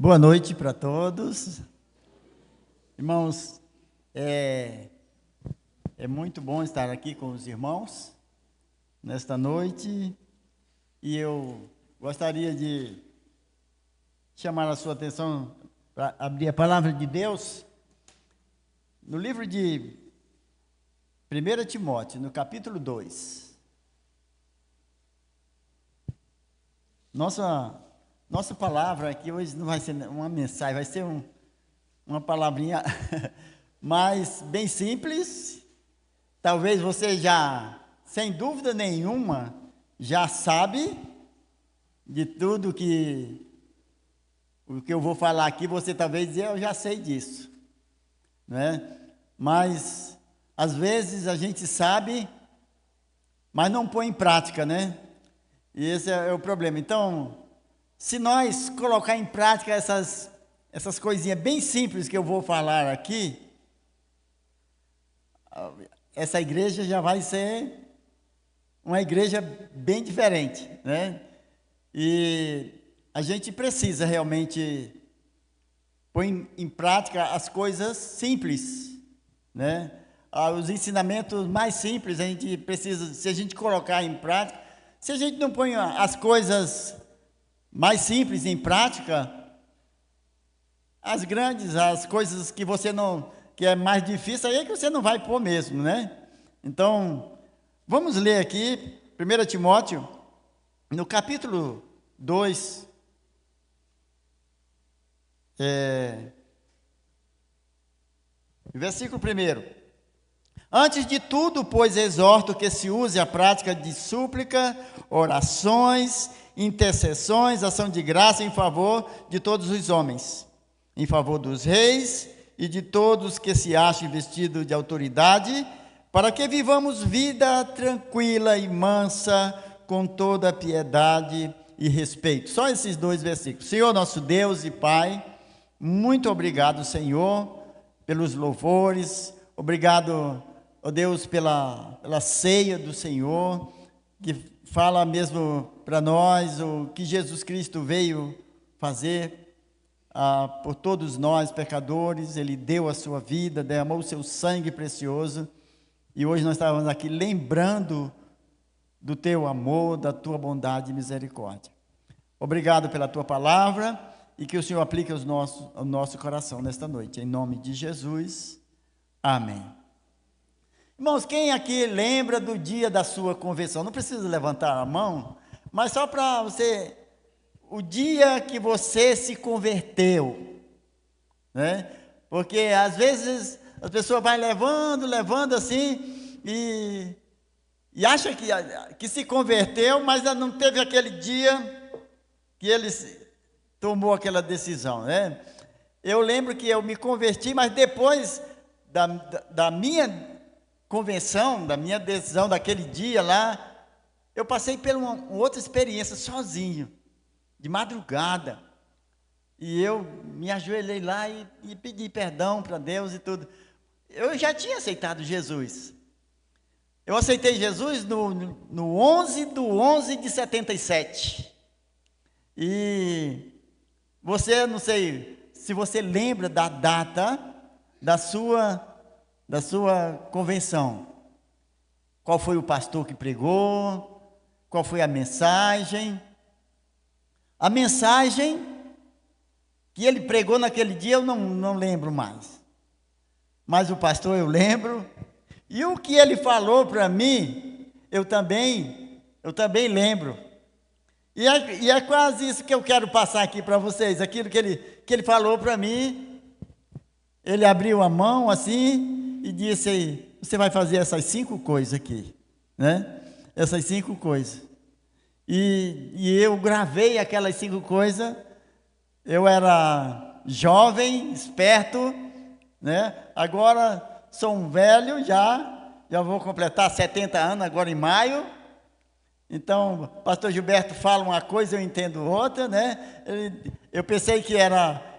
Boa noite para todos. Irmãos, é muito bom estar aqui com os irmãos nesta noite, e eu gostaria de chamar a sua atenção para abrir a palavra de Deus no livro de 1 Timóteo, no capítulo 2. Nossa palavra aqui hoje não vai ser uma mensagem, vai ser uma palavrinha mais bem simples. Talvez você já, sem dúvida nenhuma, já sabe de tudo o que eu vou falar aqui. Você talvez dizer, eu já sei disso, né? Mas às vezes a gente sabe, mas não põe em prática, né? E esse é o problema. Então, se nós colocar em prática essas coisinhas bem simples que eu vou falar aqui, essa igreja já vai ser uma igreja bem diferente, né? E a gente precisa realmente pôr em prática as coisas simples, né? Os ensinamentos mais simples a gente precisa, se a gente colocar em prática. Se a gente não põe as coisas mais simples em prática, as coisas que você não, que é mais difícil, aí é que você não vai pôr mesmo, né? Então, vamos ler aqui, 1 Timóteo, no capítulo 2, versículo 1. Antes de tudo, pois, exorto que se use a prática de súplica, orações, intercessões, ação de graça em favor de todos os homens, em favor dos reis e de todos que se acham investidos de autoridade, para que vivamos vida tranquila e mansa, com toda piedade e respeito. Só esses 2 versículos. Senhor nosso Deus e Pai, muito obrigado, Senhor, pelos louvores, obrigado, ó Deus, pela ceia do Senhor, que fala mesmo para nós o que Jesus Cristo veio fazer por todos nós pecadores. Ele deu a sua vida, derramou o seu sangue precioso, e hoje nós estávamos aqui lembrando do teu amor, da tua bondade e misericórdia. Obrigado pela tua palavra, e que o Senhor aplique ao nosso coração nesta noite, em nome de Jesus, amém. Irmãos, quem aqui lembra do dia da sua conversão? Não precisa levantar a mão, mas só para você, o dia que você se converteu, né? Porque às vezes as pessoas vão levando assim, e acha que se converteu, mas não teve aquele dia que ele tomou aquela decisão, né? Eu lembro que eu me converti, mas depois da minha convenção, da minha decisão daquele dia lá, eu passei por uma outra experiência sozinho, de madrugada, e eu me ajoelhei lá e pedi perdão para Deus e tudo. Eu já tinha aceitado Jesus. Eu aceitei Jesus no 11/11 de 77. E você, não sei se você lembra da data da sua convenção. Qual foi o pastor que pregou? Qual foi a mensagem? A mensagem que ele pregou naquele dia eu não lembro mais. Mas o pastor eu lembro. E o que ele falou para mim, eu também lembro. E é quase isso que eu quero passar aqui para vocês. Aquilo que ele falou para mim, ele abriu a mão assim e disse, você vai fazer essas 5 coisas aqui, né? Essas 5 coisas. E eu gravei aquelas 5 coisas. Eu era jovem, esperto, né? Agora sou um velho, já vou completar 70 anos agora em maio. Então, o pastor Gilberto fala uma coisa, eu entendo outra, né? Eu pensei que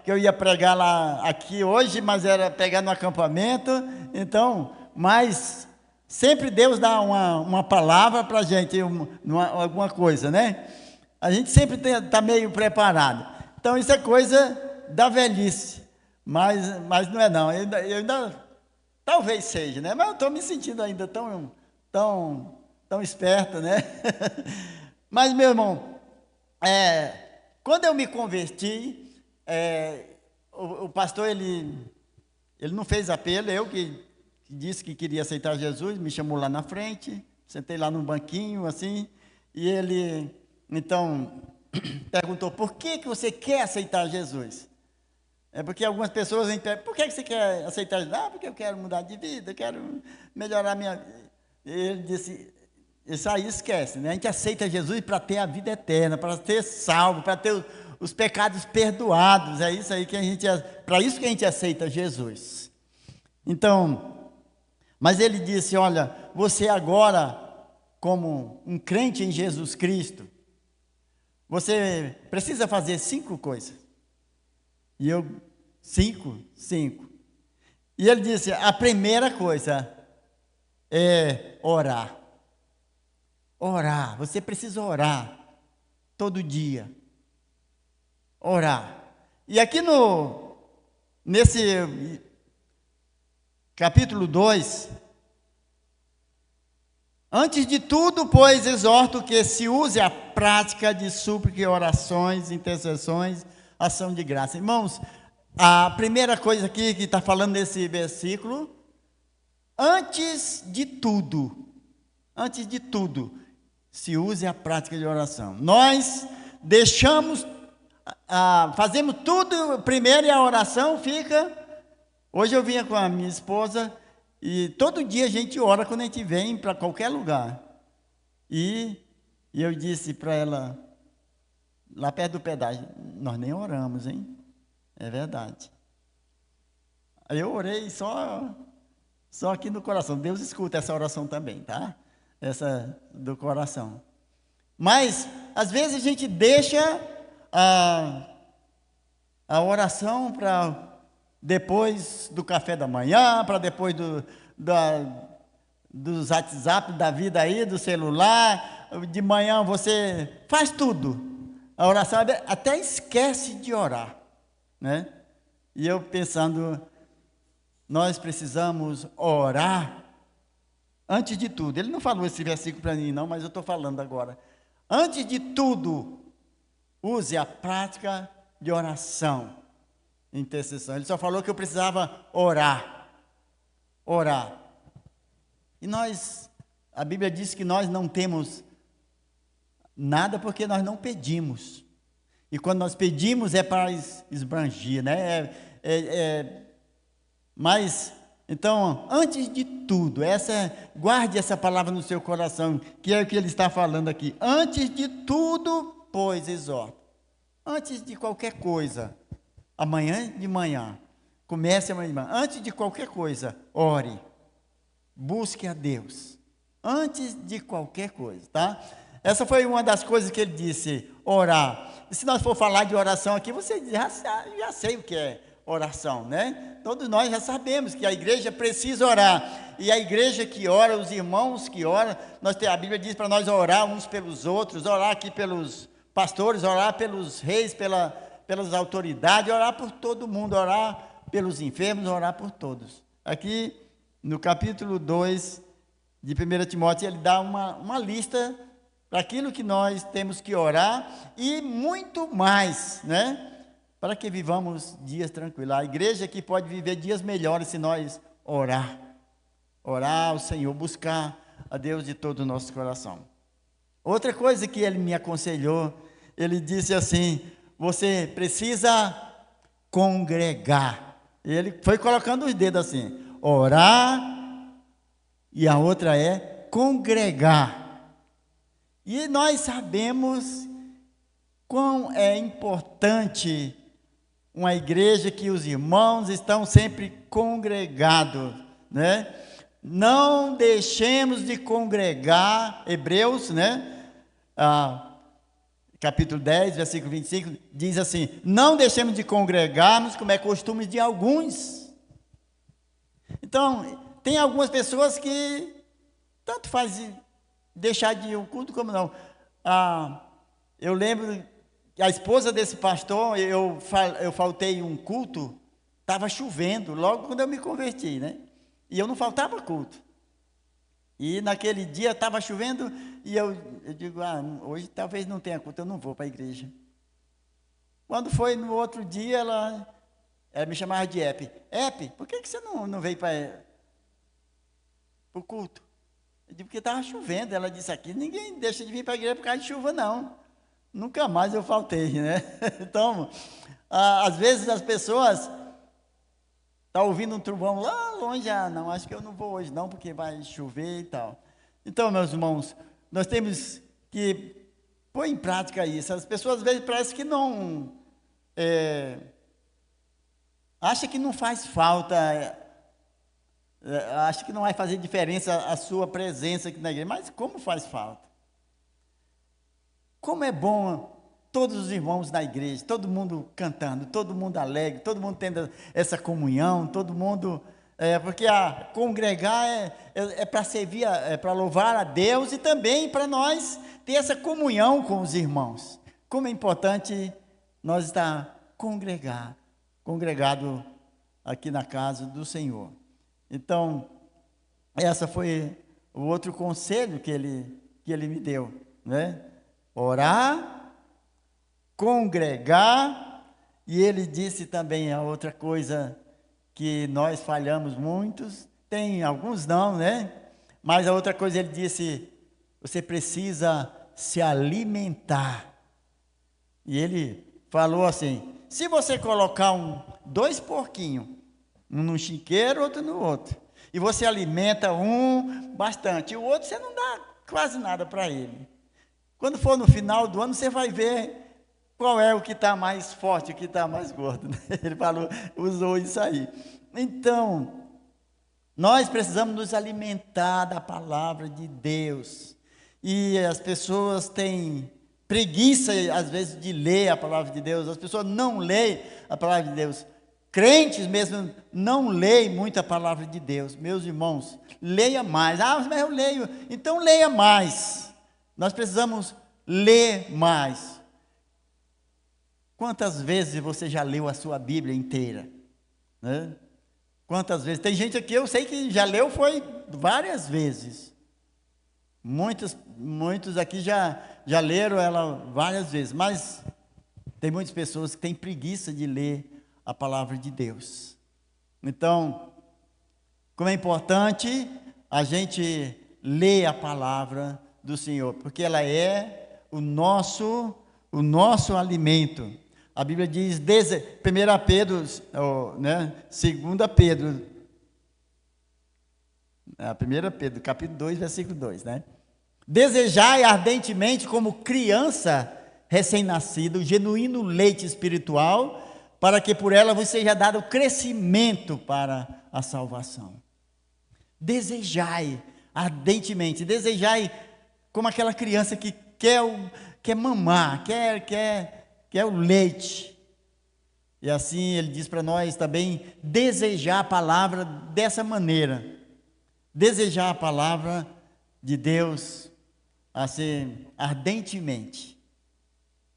eu ia pregar aqui hoje, mas era pregar no acampamento. Então, mas sempre Deus dá uma palavra para a gente, alguma coisa, né? A gente sempre está meio preparado. Então, isso é coisa da velhice, mas não é não. Eu ainda talvez seja, né? Mas eu estou me sentindo ainda tão esperto, né? Mas, meu irmão, quando eu me converti, o pastor, ele não fez apelo, eu que disse que queria aceitar Jesus, me chamou lá na frente, sentei lá num banquinho, assim, e ele, então, perguntou, por que você quer aceitar Jesus? É porque algumas pessoas por que você quer aceitar Jesus? Ah, porque eu quero mudar de vida, eu quero melhorar a minha vida. Ele disse, isso aí esquece, né? A gente aceita Jesus para ter a vida eterna, para ser salvo, para ter os pecados perdoados. É isso aí que para isso que a gente aceita Jesus. Então, mas ele disse, olha, você agora, como um crente em Jesus Cristo, você precisa fazer 5 coisas. E eu, 5. E ele disse, a primeira coisa é orar. Orar, você precisa orar todo dia. Orar. E aqui nesse capítulo 2, antes de tudo, pois, exorto que se use a prática de súplica, orações, intercessões, ação de graça. Irmãos, a primeira coisa aqui que está falando nesse versículo, antes de tudo, se use a prática de oração. Nós fazemos tudo primeiro e a oração fica. Hoje eu vinha com a minha esposa e todo dia a gente ora quando a gente vem para qualquer lugar. E eu disse para ela, lá perto do pedágio, nós nem oramos, hein? É verdade. Aí eu orei só aqui no coração. Deus escuta essa oração também, tá? Essa do coração. Mas, às vezes a gente deixa a oração para depois do café da manhã, para depois do WhatsApp da vida aí, do celular. De manhã você faz tudo. A oração até esquece de orar, né? E eu pensando, nós precisamos orar antes de tudo. Ele não falou esse versículo para mim não, mas eu estou falando agora. Antes de tudo, use a prática de oração, intercessão. Ele só falou que eu precisava orar. E a Bíblia diz que nós não temos nada porque nós não pedimos. E quando nós pedimos é para esbranger, né? Mas, então, antes de tudo, guarde essa palavra no seu coração, que é o que ele está falando aqui. Antes de tudo, pois, exorto. Antes de qualquer coisa, amanhã de manhã, comece amanhã de manhã. Antes de qualquer coisa, ore. Busque a Deus. Antes de qualquer coisa, tá? Essa foi uma das coisas que ele disse, orar. E se nós for falar de oração aqui, você já sei o que é oração, né? Todos nós já sabemos que a igreja precisa orar. E a igreja que ora, os irmãos que oram, a Bíblia diz para nós orar uns pelos outros, orar aqui pelos pastores, orar pelos reis, pelas autoridades, orar por todo mundo, orar pelos enfermos, orar por todos. Aqui, no capítulo 2 de 1 Timóteo, ele dá uma lista para aquilo que nós temos que orar e muito mais, né? Para que vivamos dias tranquilos. A igreja que pode viver dias melhores se nós orar ao Senhor, buscar a Deus de todo o nosso coração. Outra coisa que ele me aconselhou, ele disse assim, você precisa congregar. Ele foi colocando os dedos assim, orar, e a outra é congregar. E nós sabemos quão é importante uma igreja que os irmãos estão sempre congregados, né? Não deixemos de congregar, Hebreus, né? Capítulo 10, versículo 25, diz assim, não deixemos de congregarmos como é costume de alguns. Então, tem algumas pessoas que tanto faz deixar de ir ao culto como não. Eu lembro A esposa desse pastor, eu faltei um culto, estava chovendo, logo quando eu me converti, né? E eu não faltava culto. E naquele dia estava chovendo, e eu digo, hoje talvez não tenha culto, eu não vou para a igreja. Quando foi no outro dia, ela me chamava de Epe, por que você não veio para o culto? Eu digo, porque estava chovendo. Ela disse, aqui ninguém deixa de vir para a igreja por causa de chuva, não. Nunca mais eu faltei, né? Então, às vezes as pessoas estão ouvindo um trovão lá longe, não, acho que eu não vou hoje não, porque vai chover e tal. Então, meus irmãos, nós temos que pôr em prática isso. As pessoas às vezes parece que não, acha que não faz falta, acha que não vai fazer diferença a sua presença aqui na igreja, mas como faz falta? Como é bom todos os irmãos da igreja, todo mundo cantando, todo mundo alegre, todo mundo tendo essa comunhão, todo mundo, porque congregar é para servir, é para louvar a Deus e também para nós ter essa comunhão com os irmãos. Como é importante nós estar congregado aqui na casa do Senhor. Então, essa foi o outro conselho que ele me deu, né? Orar, congregar, e ele disse também a outra coisa que nós falhamos muitos, tem alguns não, né? Mas a outra coisa ele disse, você precisa se alimentar. E ele falou assim, se você colocar dois porquinhos, um no chiqueiro, outro no outro, e você alimenta um bastante, e o outro você não dá quase nada para ele. Quando for no final do ano, você vai ver qual é o que está mais forte, o que está mais gordo, né? Ele usou isso aí. Então, nós precisamos nos alimentar da palavra de Deus. E as pessoas têm preguiça, às vezes, de ler a palavra de Deus. As pessoas não leem a palavra de Deus. Crentes mesmo não leem muito a palavra de Deus. Meus irmãos, leia mais. Mas eu leio. Então, leia mais. Nós precisamos ler mais. Quantas vezes você já leu a sua Bíblia inteira? Né? Quantas vezes? Tem gente aqui, eu sei que já leu, foi várias vezes. Muitos aqui já leram ela várias vezes, mas tem muitas pessoas que têm preguiça de ler a palavra de Deus. Então, como é importante a gente ler a palavra do Senhor, porque ela é o nosso alimento. A Bíblia diz, 1 Pedro, né, 2 Pedro, 1 Pedro, capítulo 2, versículo 2, né? Desejai ardentemente como criança recém-nascida, o genuíno leite espiritual, para que por ela vos seja dado crescimento para a salvação. Desejai ardentemente, desejai como aquela criança que quer mamar, quer o leite. E assim ele diz para nós também desejar a palavra dessa maneira. Desejar a palavra de Deus assim ardentemente.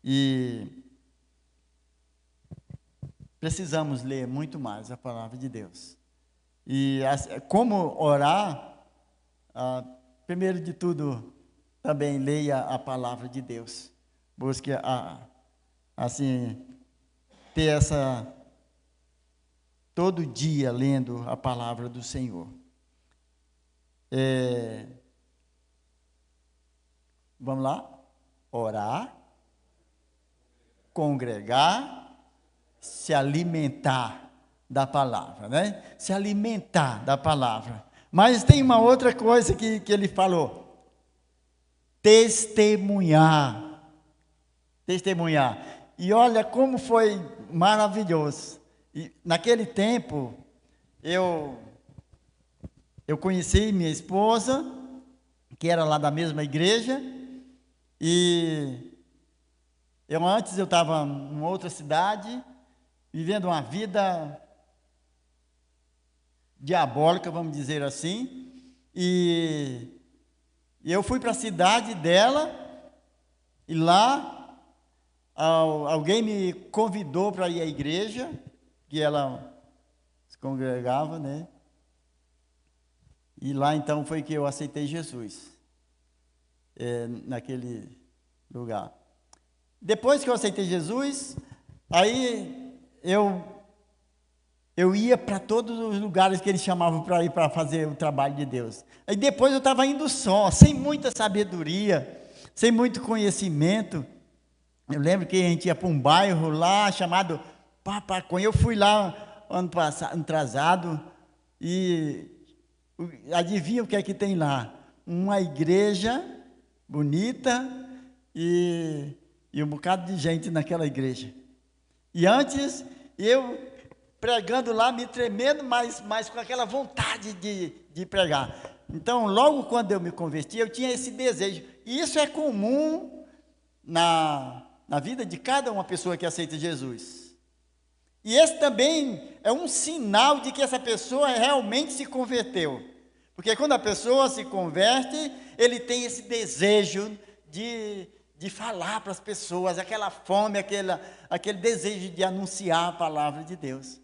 E precisamos ler muito mais a palavra de Deus. E como orar, primeiro de tudo, também leia a palavra de Deus. Busque, assim, ter todo dia lendo a palavra do Senhor. Vamos lá? Orar, congregar, se alimentar da palavra, né? Se alimentar da palavra. Mas tem uma outra coisa que ele falou. Testemunhar. E olha como foi maravilhoso. E naquele tempo, eu conheci minha esposa, que era lá da mesma igreja, e antes eu estava em outra cidade, vivendo uma vida diabólica, vamos dizer assim, e eu fui para a cidade dela, e lá alguém me convidou para ir à igreja, que ela se congregava, né? E lá então foi que eu aceitei Jesus, naquele lugar. Depois que eu aceitei Jesus, aí eu ia para todos os lugares que eles chamavam para ir para fazer o trabalho de Deus. Aí depois eu estava indo só, sem muita sabedoria, sem muito conhecimento. Eu lembro que a gente ia para um bairro lá chamado Papaconha. Eu fui lá ano atrasado e adivinha o que é que tem lá? Uma igreja bonita e um bocado de gente naquela igreja. E antes, eu pregando lá, me tremendo, mas com aquela vontade de pregar. Então, logo quando eu me converti, eu tinha esse desejo. E isso é comum na vida de cada uma pessoa que aceita Jesus. E esse também é um sinal de que essa pessoa realmente se converteu. Porque quando a pessoa se converte, ele tem esse desejo de falar para as pessoas, aquela fome, aquele desejo de anunciar a palavra de Deus.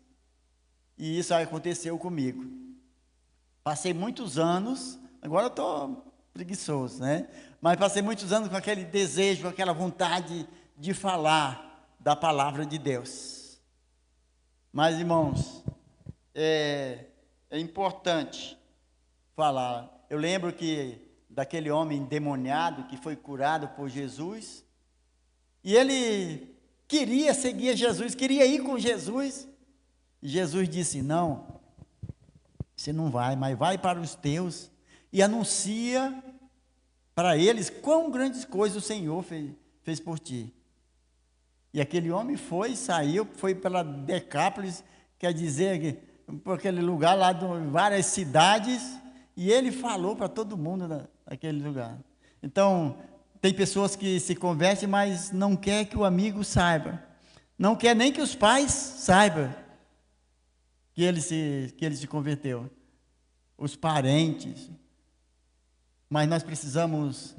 E isso aconteceu comigo. Passei muitos anos, agora eu estou preguiçoso, né? Mas passei muitos anos com aquele desejo, com aquela vontade de falar da palavra de Deus. Mas, irmãos, é importante falar. Eu lembro que daquele homem endemoniado que foi curado por Jesus, e ele queria seguir Jesus, queria ir com Jesus, e Jesus disse: não, você não vai, mas vai para os teus, e anuncia para eles quão grandes coisas o Senhor fez por ti. E aquele homem saiu, foi pela Decápolis, quer dizer, por aquele lugar lá de várias cidades, e ele falou para todo mundo naquele lugar. Então, tem pessoas que se convertem, mas não quer que o amigo saiba, não quer nem que os pais saibam que ele se converteu, os parentes. Mas nós precisamos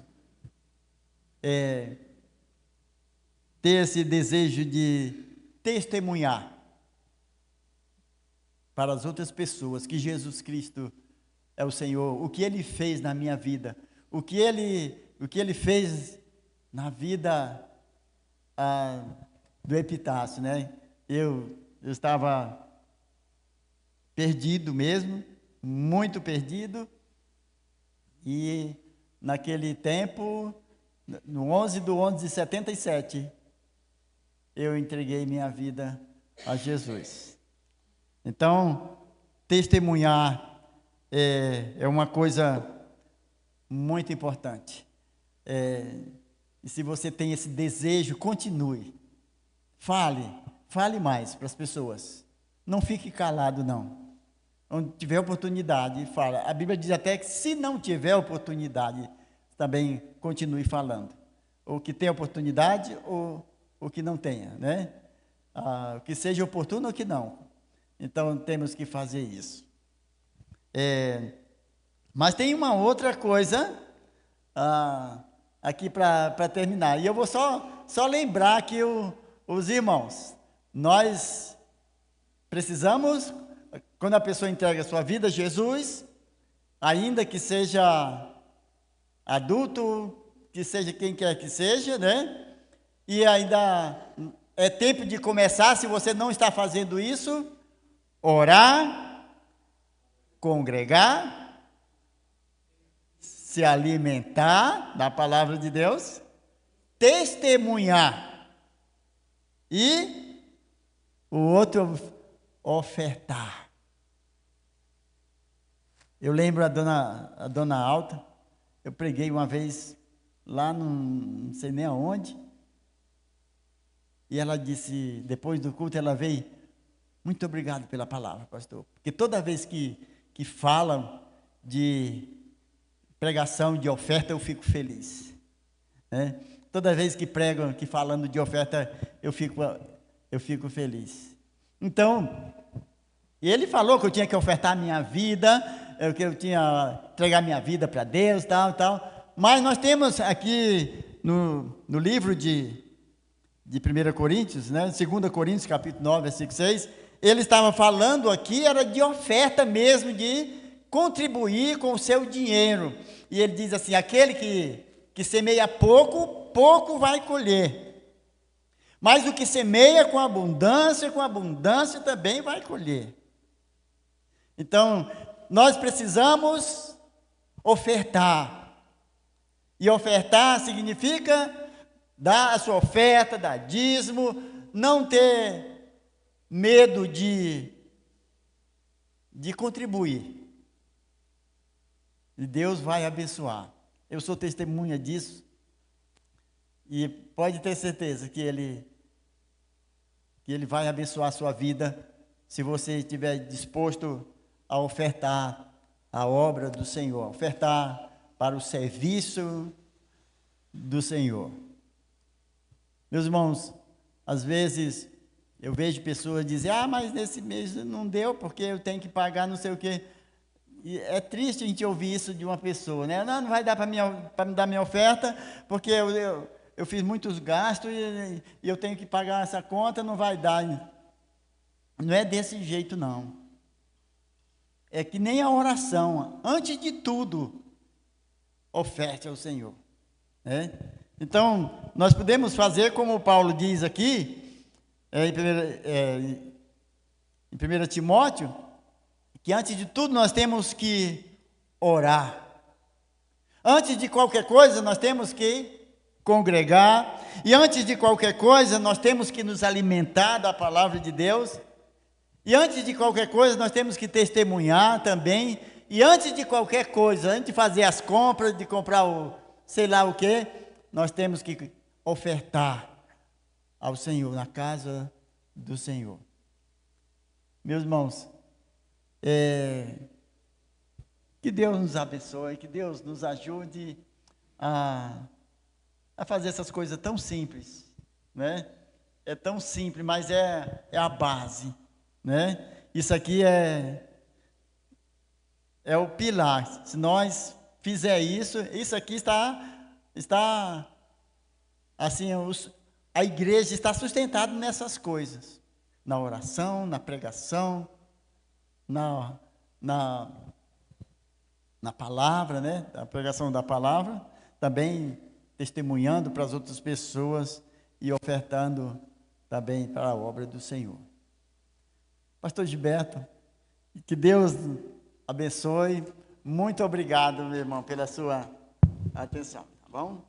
ter esse desejo de testemunhar para as outras pessoas que Jesus Cristo é o Senhor, o que Ele fez na minha vida, o que Ele fez na vida do Epitácio, né? Eu estava perdido mesmo, muito perdido, e naquele tempo, no 11/11/77, eu entreguei minha vida a Jesus. Então, testemunhar é uma coisa muito importante. E se você tem esse desejo, continue. Fale mais para as pessoas. Não fique calado, não. Onde tiver oportunidade, fala. A Bíblia diz até que se não tiver oportunidade, também continue falando. Ou que tenha oportunidade, ou que não tenha, né? Que seja oportuno ou que não. Então, temos que fazer isso. Mas tem uma outra coisa aqui para terminar. E eu vou só lembrar aqui os irmãos. Nós precisamos, quando a pessoa entrega a sua vida a Jesus, ainda que seja adulto, que seja quem quer que seja, né? E ainda é tempo de começar, se você não está fazendo isso, orar, congregar, se alimentar da palavra de Deus, testemunhar e o outro ofertar. Eu lembro a dona Alta, eu preguei uma vez lá, não sei nem aonde, e ela disse, depois do culto, ela veio: muito obrigado pela palavra, pastor, porque toda vez que falam de pregação, de oferta, eu fico feliz, né? Toda vez que pregam, que falando de oferta, eu fico feliz. Então, ele falou que eu tinha que ofertar a minha vida, que eu tinha que entregar minha vida para Deus, tal. Mas nós temos aqui no livro de de 1 Coríntios, né? 2 Coríntios, capítulo 9, versículo 6, ele estava falando aqui, era de oferta mesmo, de contribuir com o seu dinheiro. E ele diz assim, aquele que semeia pouco, pouco vai colher. Mas o que semeia com abundância também vai colher. Então, nós precisamos ofertar. E ofertar significa dar a sua oferta, dar dízimo, não ter medo de contribuir. E Deus vai abençoar. Eu sou testemunha disso. E pode ter certeza que Ele vai abençoar a sua vida, se você estiver disposto a ofertar a obra do Senhor, ofertar para o serviço do Senhor. Meus irmãos, às vezes eu vejo pessoas dizer, mas nesse mês não deu, porque eu tenho que pagar não sei o quê. E é triste a gente ouvir isso de uma pessoa, né? Não vai dar para me dar minha oferta, porque eu fiz muitos gastos e eu tenho que pagar essa conta, não vai dar. Não é desse jeito, não. É que nem a oração, antes de tudo, oferte ao Senhor, né? Então, nós podemos fazer como Paulo diz aqui, em 1 Timóteo, que antes de tudo nós temos que orar. Antes de qualquer coisa, nós temos que congregar. E antes de qualquer coisa, nós temos que nos alimentar da palavra de Deus. E antes de qualquer coisa, nós temos que testemunhar também. E antes de qualquer coisa, antes de fazer as compras, de comprar o sei lá o quê, nós temos que ofertar ao Senhor, na casa do Senhor. Meus irmãos, que Deus nos abençoe, que Deus nos ajude a fazer essas coisas tão simples, né? É tão simples, mas é a base, né? Isso aqui é o pilar. Se nós fizer isso aqui está assim, a igreja está sustentada nessas coisas, na oração, na pregação, na palavra, né? A pregação da palavra, também testemunhando para as outras pessoas e ofertando também para a obra do Senhor. Pastor Gilberto, que Deus abençoe. Muito obrigado, meu irmão, pela sua atenção, tá bom?